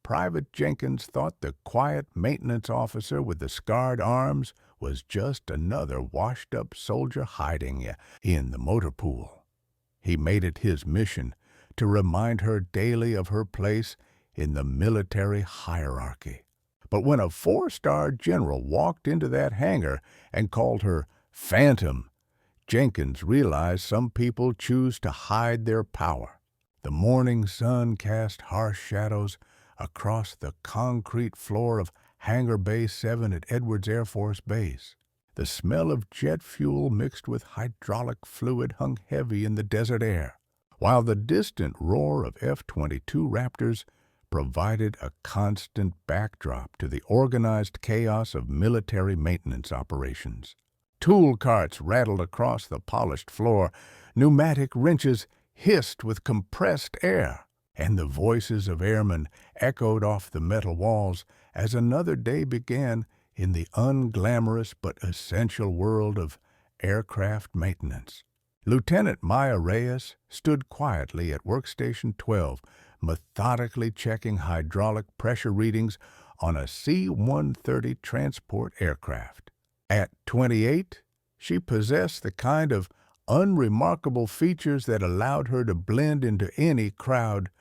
Private Jenkins thought the quiet maintenance officer with the scarred arms was just another washed-up soldier hiding in the motor pool. He made it his mission to remind her daily of her place in the military hierarchy. But when a four-star general walked into that hangar and called her Phantom, Jenkins realized some people choose to hide their power. The morning sun cast harsh shadows across the concrete floor of Hangar Bay 7 at Edwards Air Force Base. The smell of jet fuel mixed with hydraulic fluid hung heavy in the desert air, while the distant roar of F-22 Raptors provided a constant backdrop to the organized chaos of military maintenance operations. Tool carts rattled across the polished floor, pneumatic wrenches hissed with compressed air, and the voices of airmen echoed off the metal walls as another day began in the unglamorous but essential world of aircraft maintenance. Lieutenant Maya Reyes stood quietly at Workstation 12, methodically checking hydraulic pressure readings on a C-130 transport aircraft. At 28, she possessed the kind of unremarkable features that allowed her to blend into any crowd: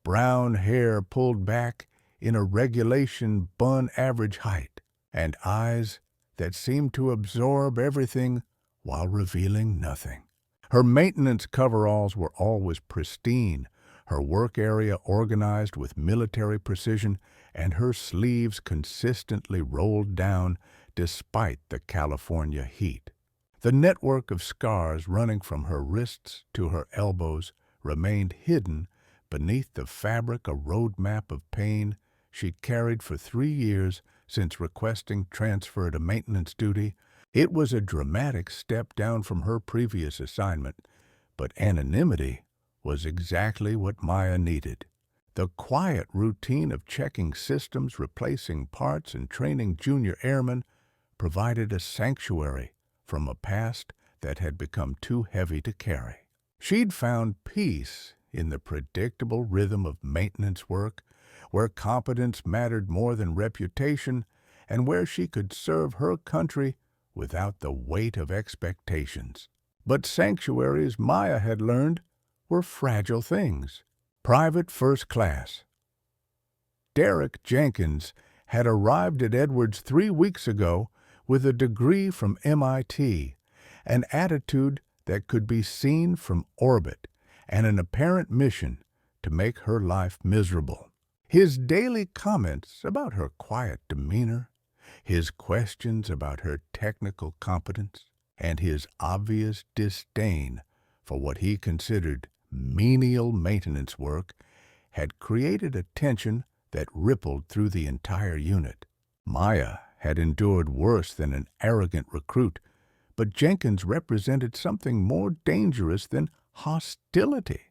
brown hair pulled back in a regulation bun average height, and eyes that seemed to absorb everything while revealing nothing. Her maintenance coveralls were always pristine, her work area organized with military precision, and her sleeves consistently rolled down despite the California heat. The network of scars running from her wrists to her elbows remained hidden beneath the fabric, a roadmap of pain she'd carried for 3 years since requesting transfer to maintenance duty. It was a dramatic step down from her previous assignment, but anonymity was exactly what Maya needed. The quiet routine of checking systems, replacing parts, and training junior airmen provided a sanctuary from a past that had become too heavy to carry. She'd found peace in the predictable rhythm of maintenance work, where competence mattered more than reputation, and where she could serve her country without the weight of expectations. But sanctuaries, Maya had learned, were fragile things. Private First Class Derek Jenkins had arrived at Edwards 3 weeks ago with a degree from MIT, an attitude that could be seen from orbit, and an apparent mission to make her life miserable. His daily comments about her quiet demeanor, his questions about her technical competence, and his obvious disdain for what he considered menial maintenance work had created a tension that rippled through the entire unit. Maya had endured worse than an arrogant recruit, but Jenkins represented something more dangerous than hostility.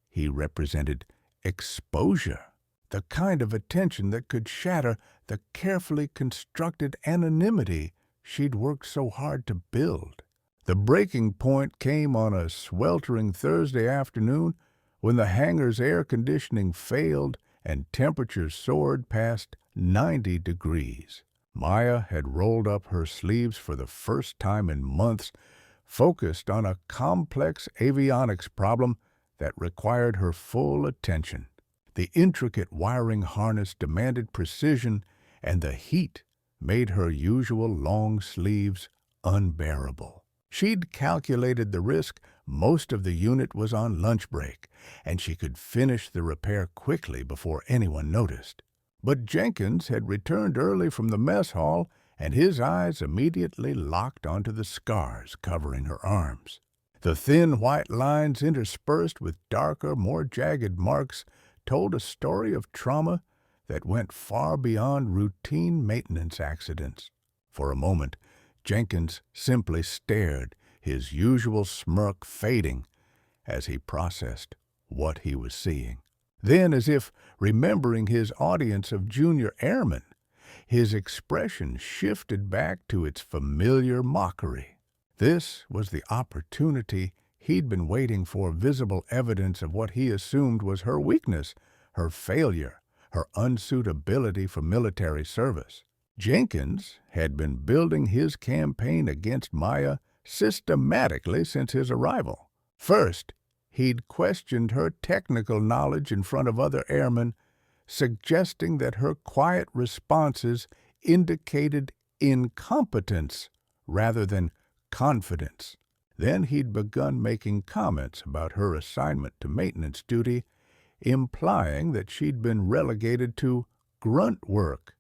He represented exposure, the kind of attention that could shatter the carefully constructed anonymity she'd worked so hard to build. The breaking point came on a sweltering Thursday afternoon when the hangar's air conditioning failed and temperatures soared past 90 degrees. Maya had rolled up her sleeves for the first time in months, focused on a complex avionics problem that required her full attention. The intricate wiring harness demanded precision, and the heat made her usual long sleeves unbearable. She'd calculated the risk. Most of the unit was on lunch break, and she could finish the repair quickly before anyone noticed. But Jenkins had returned early from the mess hall, and his eyes immediately locked onto the scars covering her arms. The thin white lines interspersed with darker, more jagged marks told a story of trauma that went far beyond routine maintenance accidents. For a moment, Jenkins simply stared, his usual smirk fading as he processed what he was seeing. Then, as if remembering his audience of junior airmen, his expression shifted back to its familiar mockery. This was the opportunity he'd been waiting for, visible evidence of what he assumed was her weakness, her failure, her unsuitability for military service. Jenkins had been building his campaign against Maya systematically since his arrival. First, he'd questioned her technical knowledge in front of other airmen, suggesting that her quiet responses indicated incompetence rather than confidence. Then he'd begun making comments about her assignment to maintenance duty, implying that she'd been relegated to grunt work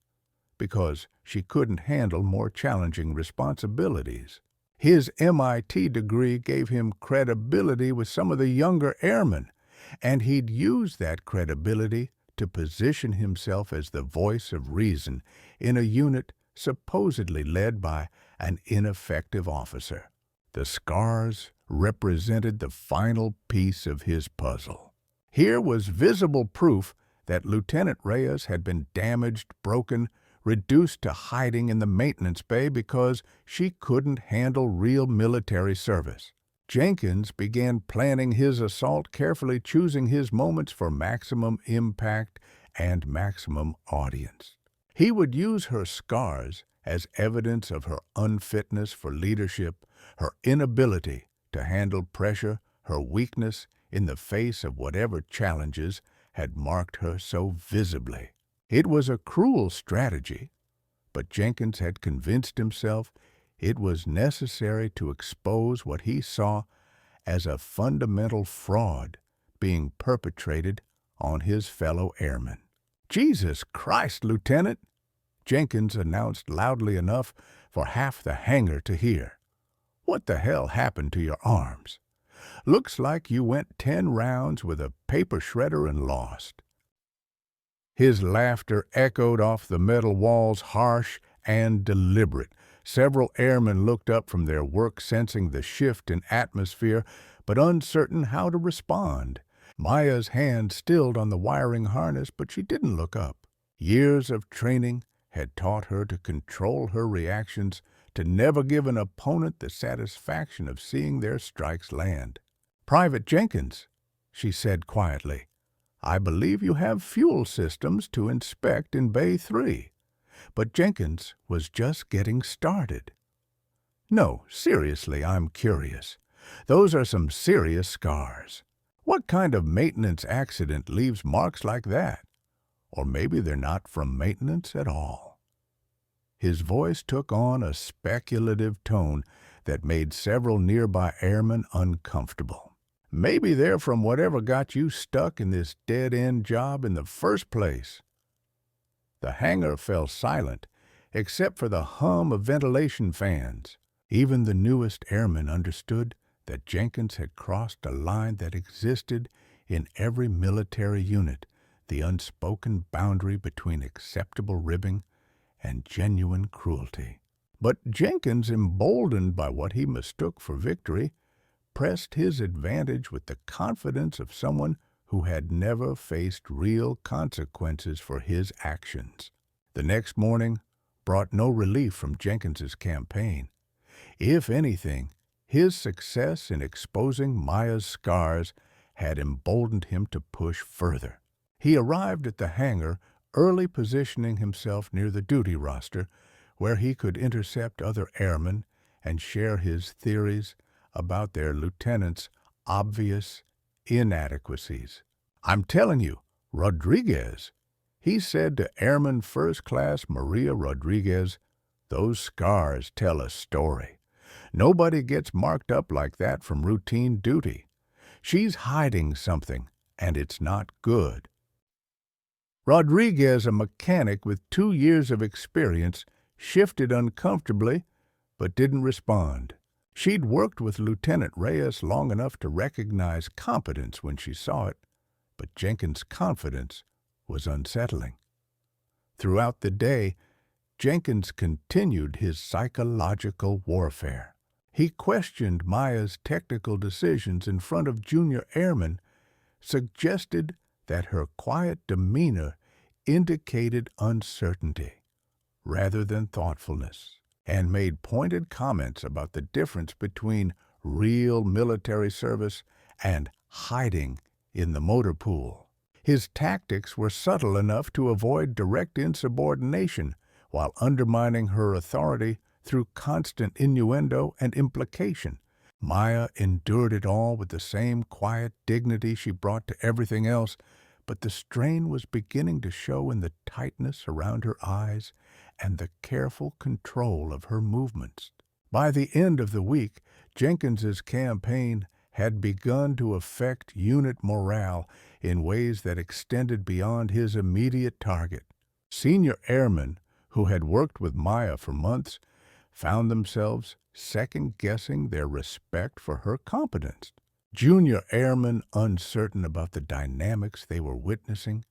because she couldn't handle more challenging responsibilities. His MIT degree gave him credibility with some of the younger airmen, and he'd used that credibility to position himself as the voice of reason in a unit supposedly led by an ineffective officer. The scars represented the final piece of his puzzle. Here was visible proof that Lieutenant Reyes had been damaged, broken, reduced to hiding in the maintenance bay because she couldn't handle real military service. Jenkins began planning his assault, carefully choosing his moments for maximum impact and maximum audience. He would use her scars as evidence of her unfitness for leadership, her inability to handle pressure, her weakness in the face of whatever challenges had marked her so visibly. It was a cruel strategy, but Jenkins had convinced himself it was necessary to expose what he saw as a fundamental fraud being perpetrated on his fellow airmen. "Jesus Christ, Lieutenant!" Jenkins announced loudly enough for half the hangar to hear. "What the hell happened to your arms? Looks like you went 10 rounds with a paper shredder and lost." His laughter echoed off the metal walls, harsh and deliberate. Several airmen looked up from their work, sensing the shift in atmosphere, but uncertain how to respond. Maya's hand stilled on the wiring harness, but she didn't look up. Years of training had taught her to control her reactions, to never give an opponent the satisfaction of seeing their strikes land. "Private Jenkins," she said quietly, "I believe you have fuel systems to inspect in Bay 3. But Jenkins was just getting started. "No, seriously, I'm curious. Those are some serious scars. What kind of maintenance accident leaves marks like that? Or maybe they're not from maintenance at all." His voice took on a speculative tone that made several nearby airmen uncomfortable. "Maybe they're from whatever got you stuck in this dead-end job in the first place." The hangar fell silent, except for the hum of ventilation fans. Even the newest airmen understood that Jenkins had crossed a line that existed in every military unit, the unspoken boundary between acceptable ribbing and genuine cruelty. But Jenkins, emboldened by what he mistook for victory, pressed his advantage with the confidence of someone who had never faced real consequences for his actions. The next morning brought no relief from Jenkins's campaign. If anything, his success in exposing Maya's scars had emboldened him to push further. He arrived at the hangar, early positioning himself near the duty roster, where he could intercept other airmen and share his theories about their lieutenant's obvious inadequacies. "I'm telling you, Rodriguez," he said to Airman First Class Maria Rodriguez, "those scars tell a story. Nobody gets marked up like that from routine duty. She's hiding something, and it's not good." Rodriguez, a mechanic with 2 years of experience, shifted uncomfortably, but didn't respond. She'd worked with Lieutenant Reyes long enough to recognize competence when she saw it, but Jenkins' confidence was unsettling. Throughout the day, Jenkins continued his psychological warfare. He questioned Maya's technical decisions in front of junior airmen, suggested that her quiet demeanor indicated uncertainty rather than thoughtfulness, and made pointed comments about the difference between real military service and hiding in the motor pool. His tactics were subtle enough to avoid direct insubordination while undermining her authority through constant innuendo and implication. Maya endured it all with the same quiet dignity she brought to everything else, but the strain was beginning to show in the tightness around her eyes and the careful control of her movements. By the end of the week, Jenkins's campaign had begun to affect unit morale in ways that extended beyond his immediate target. Senior airmen who had worked with Maya for months found themselves second-guessing their respect for her competence. Junior airmen, uncertain about the dynamics they were witnessing,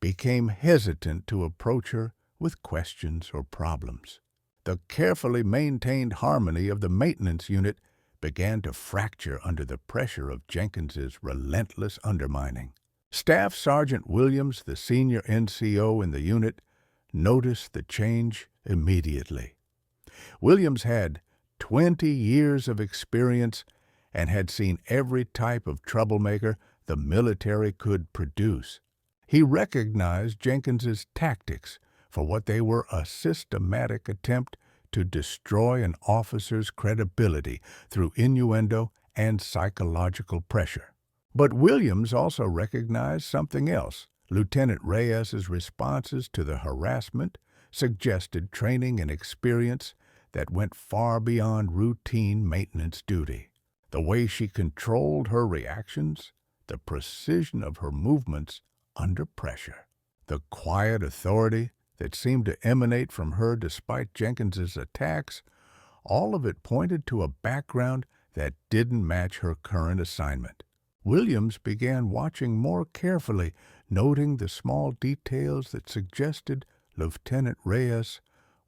became hesitant to approach her with questions or problems. The carefully maintained harmony of the maintenance unit began to fracture under the pressure of Jenkins's relentless undermining. Staff Sergeant Williams, the senior NCO in the unit, noticed the change immediately. Williams had 20 years of experience and had seen every type of troublemaker the military could produce. He recognized Jenkins's tactics for what they were: a systematic attempt to destroy an officer's credibility through innuendo and psychological pressure. But Williams also recognized something else. Lieutenant Reyes's responses to the harassment suggested training and experience that went far beyond routine maintenance duty. The way she controlled her reactions, the precision of her movements under pressure, the quiet authority that seemed to emanate from her despite Jenkins's attacks, all of it pointed to a background that didn't match her current assignment. Williams began watching more carefully, noting the small details that suggested Lieutenant Reyes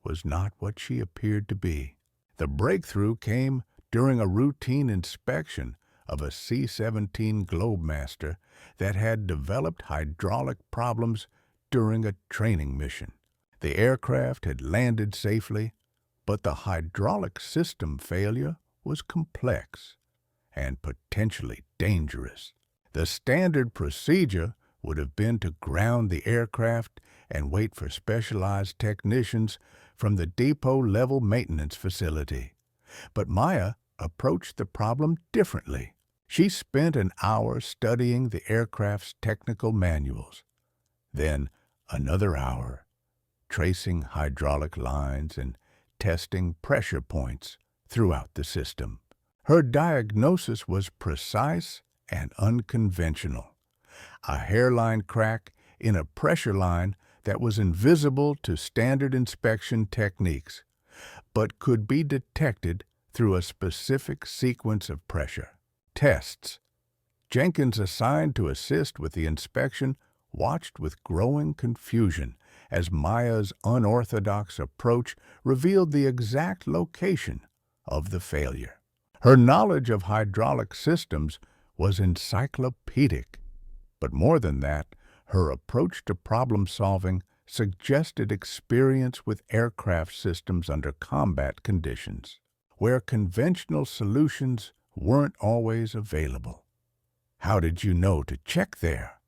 was not what she appeared to be. The breakthrough came during a routine inspection of a C-17 Globemaster that had developed hydraulic problems during a training mission. The aircraft had landed safely, but the hydraulic system failure was complex and potentially dangerous. The standard procedure would have been to ground the aircraft and wait for specialized technicians from the depot-level maintenance facility. But Maya approached the problem differently. She spent an hour studying the aircraft's technical manuals, then another hour tracing hydraulic lines and testing pressure points throughout the system. Her diagnosis was precise and unconventional: a hairline crack in a pressure line that was invisible to standard inspection techniques, but could be detected through a specific sequence of pressure tests. Jenkins, assigned to assist with the inspection, watched with growing confusion as Maya's unorthodox approach revealed the exact location of the failure. Her knowledge of hydraulic systems was encyclopedic, but more than that, her approach to problem-solving suggested experience with aircraft systems under combat conditions, where conventional solutions weren't always available. "How did you know to check there?"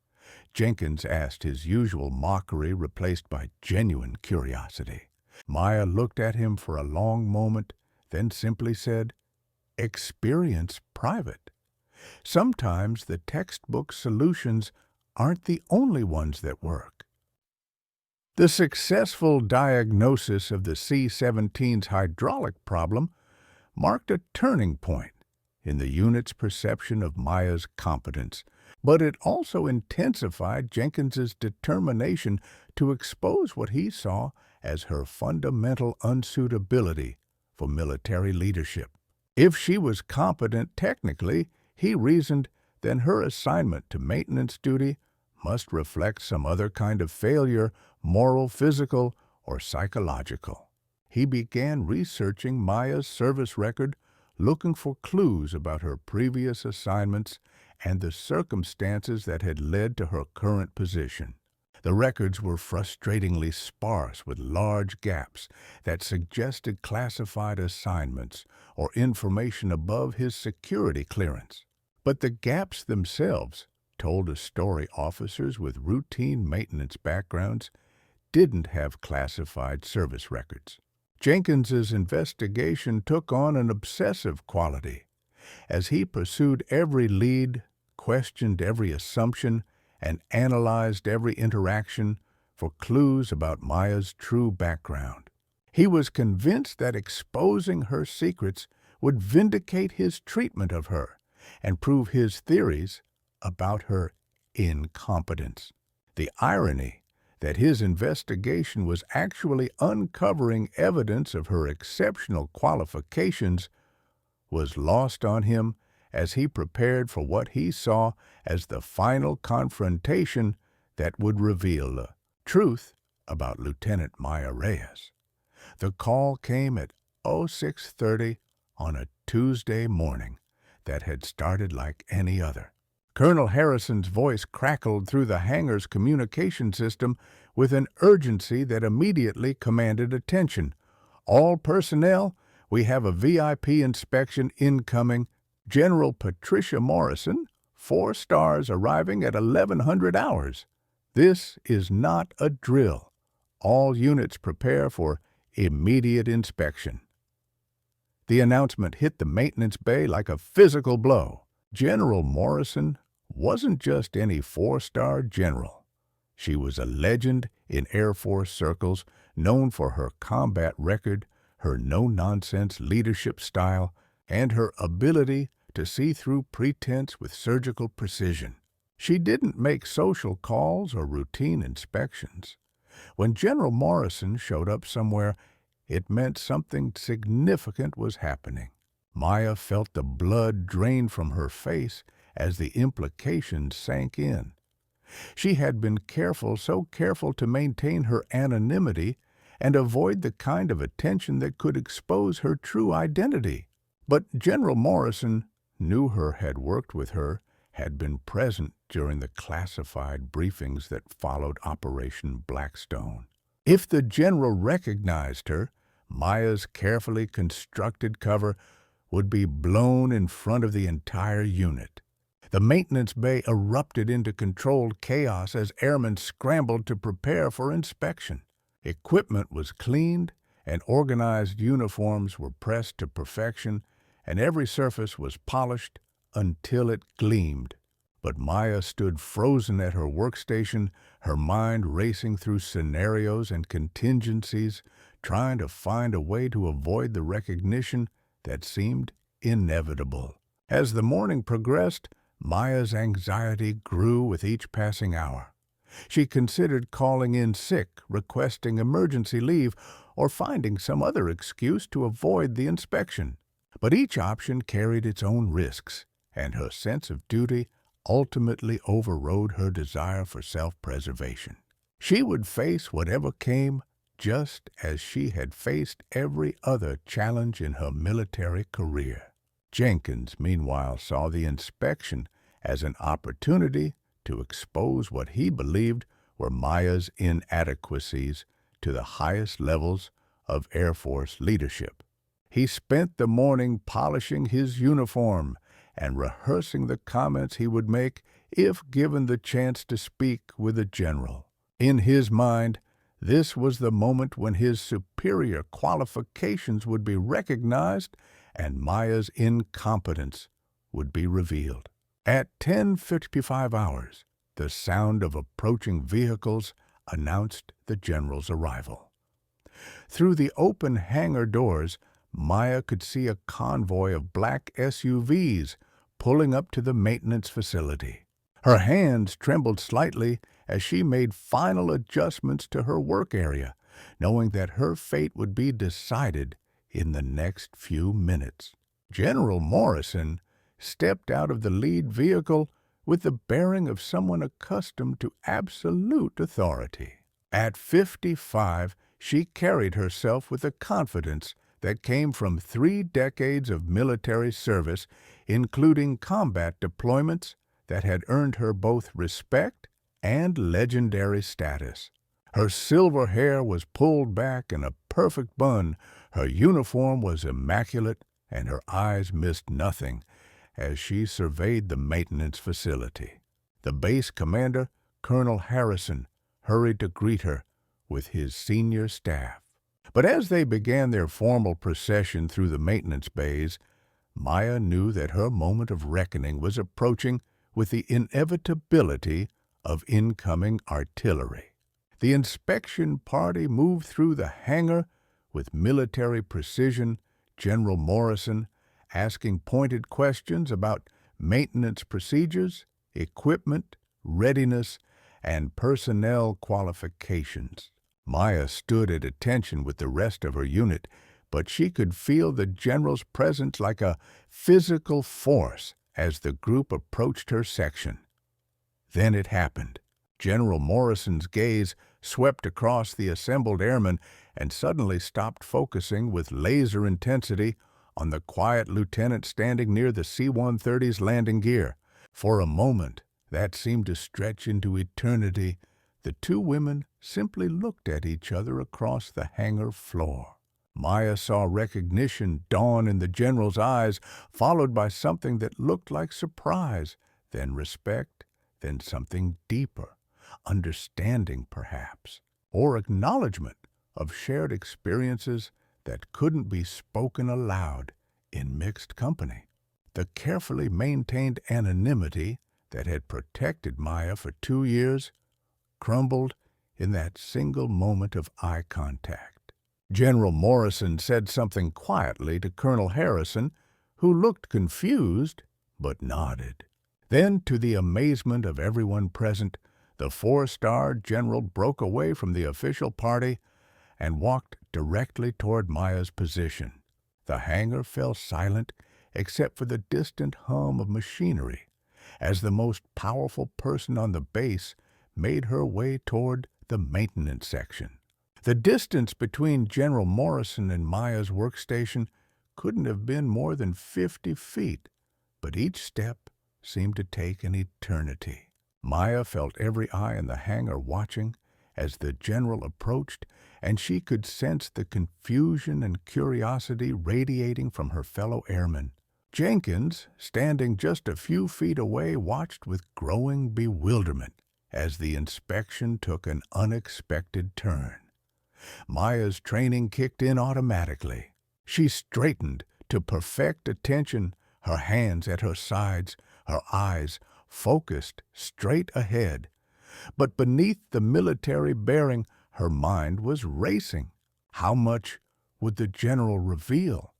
Jenkins asked, his usual mockery replaced by genuine curiosity. Maya looked at him for a long moment, then simply said, "Experience private. Sometimes the textbook solutions aren't the only ones that work." The successful diagnosis of the C-17's hydraulic problem marked a turning point in the unit's perception of Maya's competence, but it also intensified Jenkins's determination to expose what he saw as her fundamental unsuitability for military leadership. If she was competent technically, he reasoned, then her assignment to maintenance duty must reflect some other kind of failure, moral, physical, or psychological. He began researching Maya's service record, looking for clues about her previous assignments and the circumstances that had led to her current position. The records were frustratingly sparse, with large gaps that suggested classified assignments or information above his security clearance. But the gaps themselves told a story officers with routine maintenance backgrounds didn't have classified service records. Jenkins's investigation took on an obsessive quality. As he pursued every lead, questioned every assumption, and analyzed every interaction for clues about Maya's true background. He was convinced that exposing her secrets would vindicate his treatment of her and prove his theories about her incompetence. The irony that his investigation was actually uncovering evidence of her exceptional qualifications was lost on him as he prepared for what he saw as the final confrontation that would reveal the truth about Lieutenant Maya Reyes. The call came at 06:30 on a Tuesday morning that had started like any other. Colonel Harrison's voice crackled through the hangar's communication system with an urgency that immediately commanded attention. "All personnel, we have a VIP inspection incoming. General Patricia Morrison, 4 stars, arriving at 1100 hours. This is not a drill. All units prepare for immediate inspection." The announcement hit the maintenance bay like a physical blow. General Morrison wasn't just any 4-star general. She was a legend in Air Force circles, known for her combat record, her no-nonsense leadership style, and her ability to see through pretense with surgical precision. She didn't make social calls or routine inspections. When General Morrison showed up somewhere, it meant something significant was happening. Maya felt the blood drain from her face as the implications sank in. She had been careful, so careful to maintain her anonymity and avoid the kind of attention that could expose her true identity. But General Morrison knew her, had worked with her, had been present during the classified briefings that followed Operation Blackstone. If the general recognized her, Maya's carefully constructed cover would be blown in front of the entire unit. The maintenance bay erupted into controlled chaos as airmen scrambled to prepare for inspection. Equipment was cleaned, and organized uniforms were pressed to perfection, and every surface was polished until it gleamed. But Maya stood frozen at her workstation, her mind racing through scenarios and contingencies, trying to find a way to avoid the recognition that seemed inevitable. As the morning progressed, Maya's anxiety grew with each passing hour. She considered calling in sick, requesting emergency leave, or finding some other excuse to avoid the inspection. But each option carried its own risks, and her sense of duty ultimately overrode her desire for self-preservation. She would face whatever came, just as she had faced every other challenge in her military career. Jenkins, meanwhile, saw the inspection as an opportunity to expose what he believed were Maya's inadequacies to the highest levels of Air Force leadership. He spent the morning polishing his uniform and rehearsing the comments he would make if given the chance to speak with a general. In his mind, this was the moment when his superior qualifications would be recognized and Maya's incompetence would be revealed. At 10:55 hours, the sound of approaching vehicles announced the general's arrival. Through the open hangar doors, Maya could see a convoy of black SUVs pulling up to the maintenance facility. Her hands trembled slightly as she made final adjustments to her work area, knowing that her fate would be decided in the next few minutes. General Morrison stepped out of the lead vehicle with the bearing of someone accustomed to absolute authority. At 55, she carried herself with a confidence that came from 3 decades of military service, including combat deployments that had earned her both respect and legendary status. Her silver hair was pulled back in a perfect bun, her uniform was immaculate, and her eyes missed nothing as she surveyed the maintenance facility. The base commander, Colonel Harrison, hurried to greet her with his senior staff. But as they began their formal procession through the maintenance bays, Maya knew that her moment of reckoning was approaching with the inevitability of incoming artillery. The inspection party moved through the hangar with military precision, General Morrison asking pointed questions about maintenance procedures, equipment, readiness, and personnel qualifications. Maya stood at attention with the rest of her unit, but she could feel the general's presence like a physical force as the group approached her section. Then it happened. General Morrison's gaze swept across the assembled airmen and suddenly stopped focusing with laser intensity on the quiet lieutenant standing near the C-130's landing gear. For a moment that seemed to stretch into eternity, the two women simply looked at each other across the hangar floor. Maya saw recognition dawn in the general's eyes, followed by something that looked like surprise, then respect, then something deeper, understanding perhaps, or acknowledgement of shared experiences that couldn't be spoken aloud in mixed company. The carefully maintained anonymity that had protected Maya for 2 years crumbled in that single moment of eye contact. General Morrison said something quietly to Colonel Harrison, who looked confused but nodded. Then, to the amazement of everyone present, the 4-star general broke away from the official party and walked directly toward Maya's position. The hangar fell silent except for the distant hum of machinery as the most powerful person on the base made her way toward the maintenance section. The distance between General Morrison and Maya's workstation couldn't have been more than 50 feet, but each step seemed to take an eternity. Maya felt every eye in the hangar watching as the general approached, and she could sense the confusion and curiosity radiating from her fellow airmen. Jenkins, standing just a few feet away, watched with growing bewilderment as the inspection took an unexpected turn. Maya's training kicked in automatically. She straightened to perfect attention, her hands at her sides, her eyes focused straight ahead. But beneath the military bearing, her mind was racing. How much would the general reveal?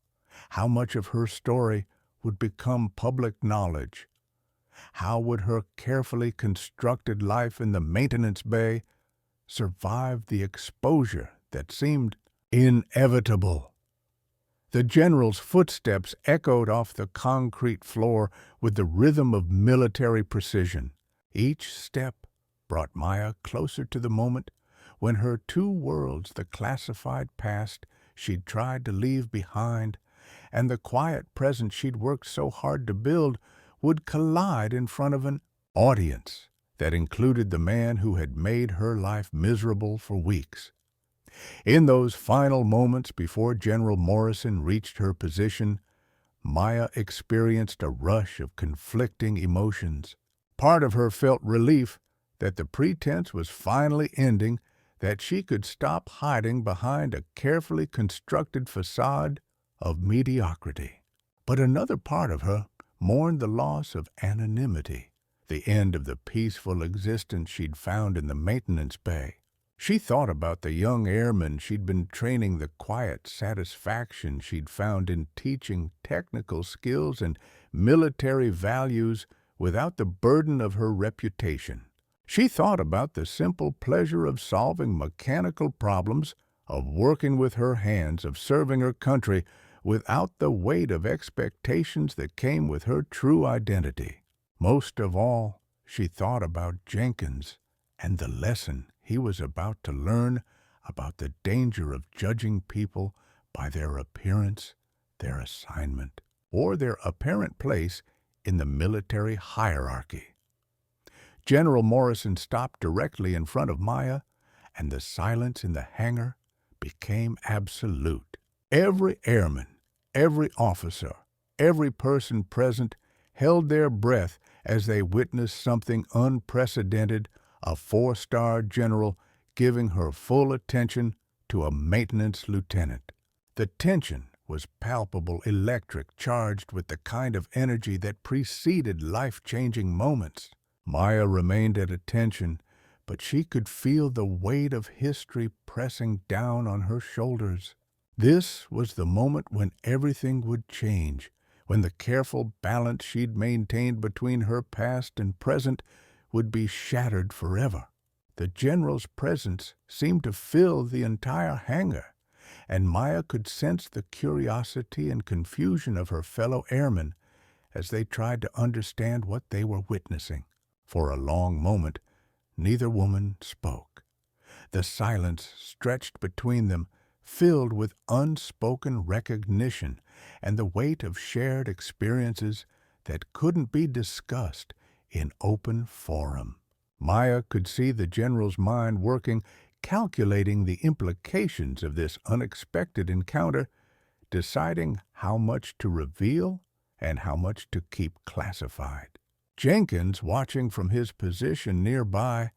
How much of her story would become public knowledge? How would her carefully constructed life in the maintenance bay survive the exposure that seemed inevitable? The general's footsteps echoed off the concrete floor with the rhythm of military precision. Each step brought Maya closer to the moment when her two worlds, the classified past she'd tried to leave behind and the quiet present she'd worked so hard to build, would collide in front of an audience that included the man who had made her life miserable for weeks. In those final moments before General Morrison reached her position, Maya experienced a rush of conflicting emotions. Part of her felt relief that the pretense was finally ending, that she could stop hiding behind a carefully constructed facade of mediocrity. But another part of her mourned the loss of anonymity, the end of the peaceful existence she'd found in the maintenance bay. She thought about the young airmen she'd been training, the quiet satisfaction she'd found in teaching technical skills and military values without the burden of her reputation. She thought about the simple pleasure of solving mechanical problems, of working with her hands, of serving her country without the weight of expectations that came with her true identity. Most of all, she thought about Jenkins and the lesson he was about to learn about the danger of judging people by their appearance, their assignment, or their apparent place in the military hierarchy. General Morrison stopped directly in front of Maya, and the silence in the hangar became absolute. Every airman, every officer, every person present held their breath as they witnessed something unprecedented, a four-star general giving her full attention to a maintenance lieutenant. The tension was palpable, electric, charged with the kind of energy that preceded life-changing moments. Maya remained at attention, but she could feel the weight of history pressing down on her shoulders. This was the moment when everything would change, when the careful balance she'd maintained between her past and present would be shattered forever. The general's presence seemed to fill the entire hangar, and Maya could sense the curiosity and confusion of her fellow airmen as they tried to understand what they were witnessing. For a long moment, neither woman spoke. The silence stretched between them, filled with unspoken recognition and the weight of shared experiences that couldn't be discussed in open forum. Maya could see the general's mind working, calculating the implications of this unexpected encounter, deciding how much to reveal and how much to keep classified. Jenkins, watching from his position nearby,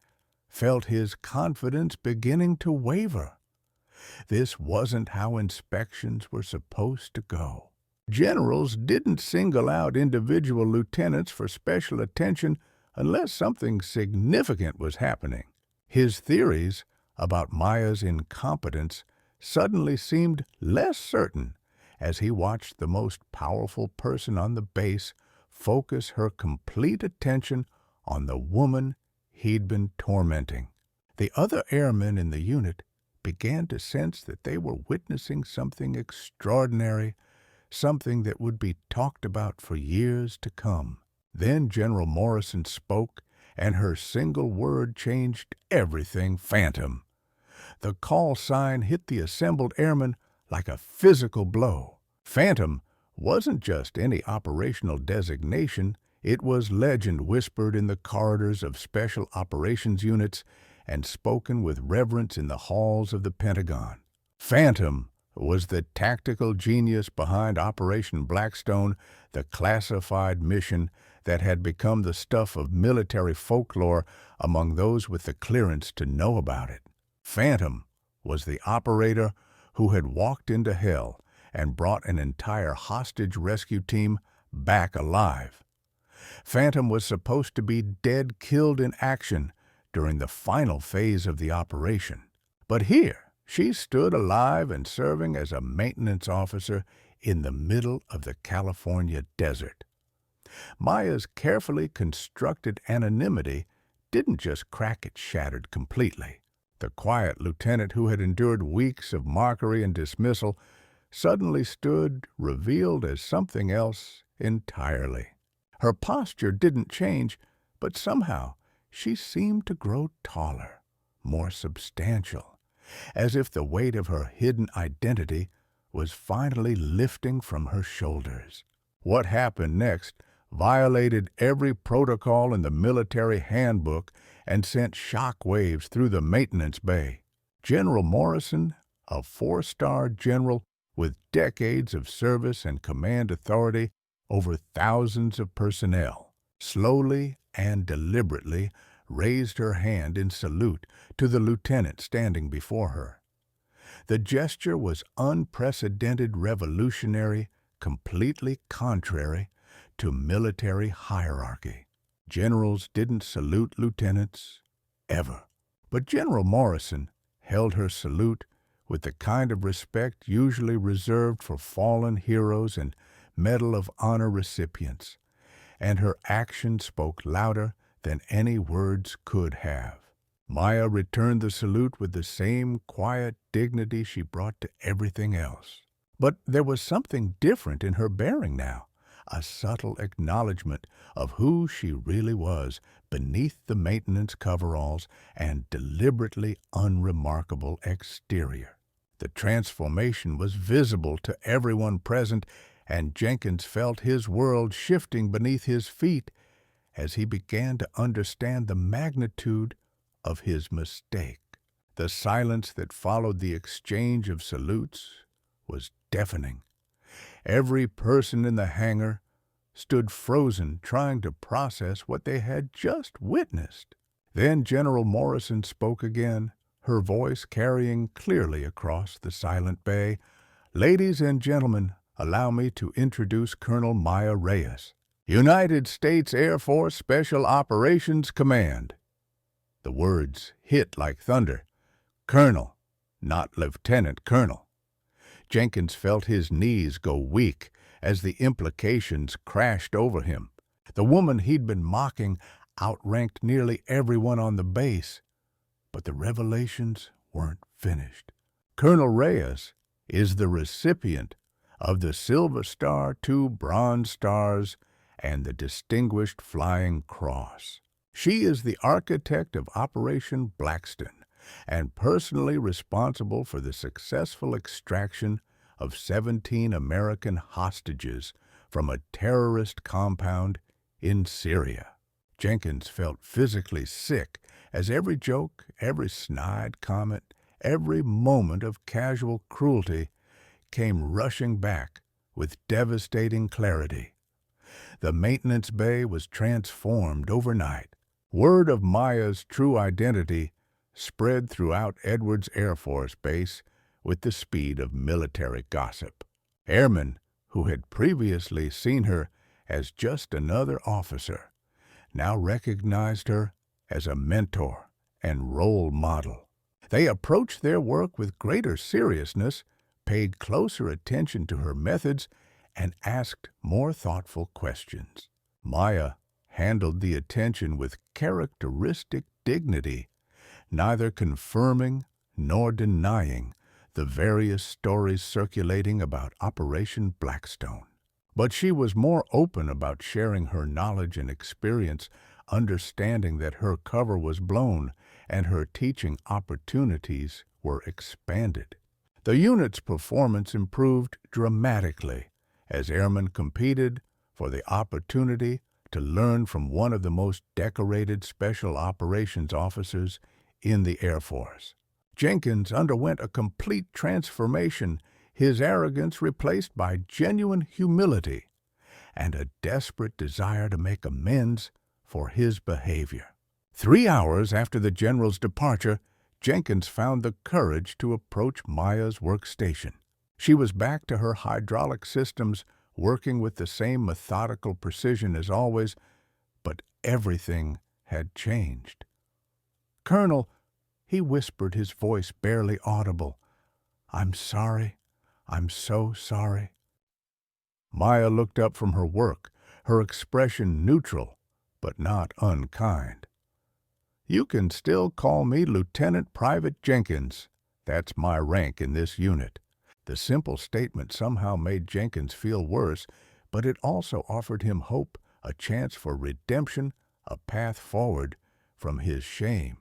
felt his confidence beginning to waver. This wasn't how inspections were supposed to go. Generals didn't single out individual lieutenants for special attention unless something significant was happening. His theories about Maya's incompetence suddenly seemed less certain as he watched the most powerful person on the base focus her complete attention on the woman he'd been tormenting. The other airmen in the unit began to sense that they were witnessing something extraordinary, something that would be talked about for years to come. Then General Morrison spoke, and her single word changed everything. Phantom. The call sign hit the assembled airmen like a physical blow. Phantom wasn't just any operational designation, it was legend whispered in the corridors of special operations units and spoken with reverence in the halls of the Pentagon. Phantom was the tactical genius behind Operation Blackstone, the classified mission that had become the stuff of military folklore among those with the clearance to know about it. Phantom was the operator who had walked into hell and brought an entire hostage rescue team back alive. Phantom was supposed to be dead, killed in action during the final phase of the operation. But here, she stood alive and serving as a maintenance officer in the middle of the California desert. Maya's carefully constructed anonymity didn't just crack it shattered completely. The quiet lieutenant who had endured weeks of mockery and dismissal suddenly stood revealed as something else entirely. Her posture didn't change, but somehow she seemed to grow taller, more substantial, as if the weight of her hidden identity was finally lifting from her shoulders. What happened next violated every protocol in the military handbook and sent shock waves through the maintenance bay. General Morrison, a four-star general with decades of service and command authority over thousands of personnel, slowly and deliberately raised her hand in salute to the lieutenant standing before her. The gesture was unprecedented, revolutionary, completely contrary to military hierarchy. Generals didn't salute lieutenants, ever. But General Morrison held her salute with the kind of respect usually reserved for fallen heroes and Medal of Honor recipients, and her action spoke louder than any words could have. Maya returned the salute with the same quiet dignity she brought to everything else. But there was something different in her bearing now, a subtle acknowledgment of who she really was beneath the maintenance coveralls and deliberately unremarkable exterior. The transformation was visible to everyone present, and Jenkins felt his world shifting beneath his feet as he began to understand the magnitude of his mistake. The silence that followed the exchange of salutes was deafening. Every person in the hangar stood frozen, trying to process what they had just witnessed. Then General Morrison spoke again, her voice carrying clearly across the silent bay. "Ladies and gentlemen, allow me to introduce Colonel Maya Reyes, United States Air Force Special Operations Command." The words hit like thunder. Colonel, not Lieutenant Colonel. Jenkins felt his knees go weak as the implications crashed over him. The woman he'd been mocking outranked nearly everyone on the base. But the revelations weren't finished. Colonel Reyes is the recipient of the Silver Star, 2 Bronze Stars, and the Distinguished Flying Cross. She is the architect of Operation Blackstone and personally responsible for the successful extraction of 17 American hostages from a terrorist compound in Syria. Jenkins felt physically sick as every joke, every snide comment, every moment of casual cruelty came rushing back with devastating clarity. The maintenance bay was transformed overnight. Word of Maya's true identity spread throughout Edwards Air Force Base with the speed of military gossip. Airmen who had previously seen her as just another officer now recognized her as a mentor and role model. They approached their work with greater seriousness, paid closer attention to her methods, and asked more thoughtful questions. Maya handled the attention with characteristic dignity, neither confirming nor denying the various stories circulating about Operation Blackstone. But she was more open about sharing her knowledge and experience, understanding that her cover was blown and her teaching opportunities were expanded. The unit's performance improved dramatically as airmen competed for the opportunity to learn from one of the most decorated special operations officers in the Air Force. Jenkins underwent a complete transformation, his arrogance replaced by genuine humility and a desperate desire to make amends for his behavior. 3 hours after the general's departure, Jenkins found the courage to approach Maya's workstation. She was back to her hydraulic systems, working with the same methodical precision as always, but everything had changed. "Colonel," he whispered, his voice barely audible, "I'm sorry. I'm so sorry." Maya looked up from her work, her expression neutral, but not unkind. "You can still call me Lieutenant Private Jenkins. That's my rank in this unit." The simple statement somehow made Jenkins feel worse, but it also offered him hope, a chance for redemption, a path forward from his shame.